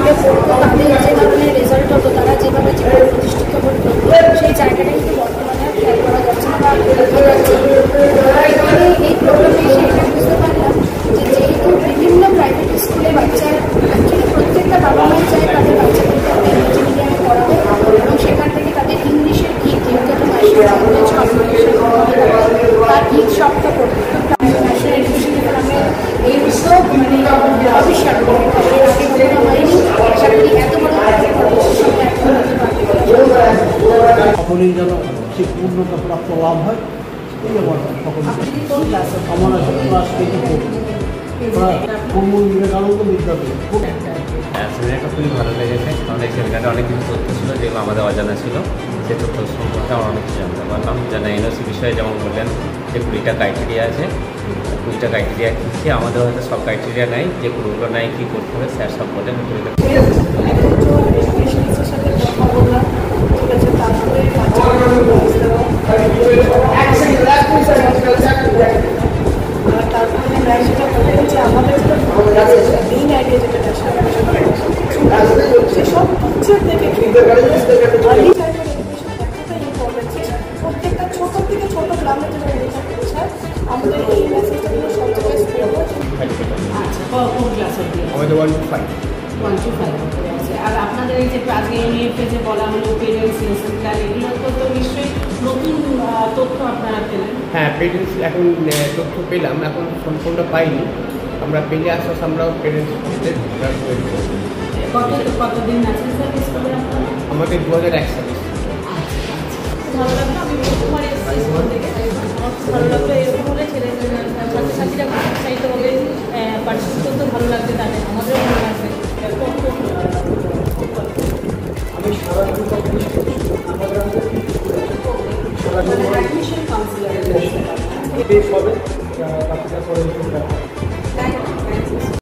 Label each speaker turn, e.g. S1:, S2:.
S1: স্কুলে পড়তো তাদের যে ধরনের রেজাল্ট হতো, তারা যেভাবে জীবনে প্রতিষ্ঠিত হতো, সেই জায়গাটা কিন্তু বর্তমানে আর খেয়াল করা যাচ্ছে না বা দেখা যাচ্ছে। এখানে এই প্রোগ্রামে এসে এটা বুঝতে পারলাম যে যেহেতু বিভিন্ন প্রাইভেট স্কুলে বাচ্চা অ্যাকচুয়ালি প্রত্যেকটা বাবা মাই চায় তাদের বাচ্চাদেরকে ইংরেজি মিডিয়ামে পড়াবে এবং সেখান থেকে তাদের ইংলিশের ভিত, যেহেতু ন্যাশনাল ল্যাঙ্গুয়েজ কনভার্সেশন তার ভিত শক্ত করবে। ন্যাশনাল এডুকেশন ফোরামের এই উদ্যোগ মানে ভবিষ্যৎ এর আগে কখনো হয়নি। আশা করি এত বড় ভবিষ্যতের সঙ্গে একজন হতে পারবে।
S2: সকলেই যেন সে পূর্ণতা প্রাপ্ত লাভ হয়, এই আমার সকলে। আমার আছে ক্লাস 24 বিবেকানন্দ বিদ্যাপীঠ।
S3: সেমিনারটা খুবই ভালো লেগেছে, কারণ এই সেমিনারটা অনেক কিছু তথ্য ছিল যেগুলো আমাদের অজানা ছিল। সেই তথ্য সম্পর্কে আমরা অনেক কিছু জানতে পারলাম। যেন এনওসি বিষয়ে যেমন বললেন যে 20টা ক্রাইটেরিয়া আছে, 20টা ক্রাইটেরিয়া কী আমাদের হয়তো সব ক্রাইটেরিয়া নেই, যে কোনোগুলো নাই কী করতে হবে স্যার সব বলেন।
S1: প্রত্যেকটা ছোট থেকে ছোট গ্রামে আমাদের এই মেসেজগুলো সব জায়গায় স্প্রেড হচ্ছে।
S4: আচ্ছা, কোন ক্লাস অবধি?
S2: আমাদের 1 to 5
S4: আছে। আর আপনাদের এই যে আজকে ইউনিএফে যে বলা হলো পেরেন্টস লেসন প্ল্যান, এগুলো তো নিশ্চয়ই নতুন তথ্য আপনারা পেলেন।
S5: হ্যাঁ, পেরেন্টস এখন তথ্য পেলাম, এখন সম্পূর্ণ পাইনি। আমরা পেলে আসাস আমরাও পেরেন্টসদের
S4: কতদিন আছেন স্যার স্কুলে আপনারা?
S5: আমাদের 2001 সালে।
S4: ভালো লাগলো, আমি প্রথমবার এসেছি স্কুল থেকে, ভালো লাগলো। এরকম হলে ছাত্রছাত্রীরা খুব উৎসাহিত হবে, পার্টিসিপেট করতে ভালো লাগবে, তাদের আমাদেরও ভালো লাগবে।
S2: আমি
S4: অ্যাডমিশন কাউন্সিলার
S2: বেশ হবে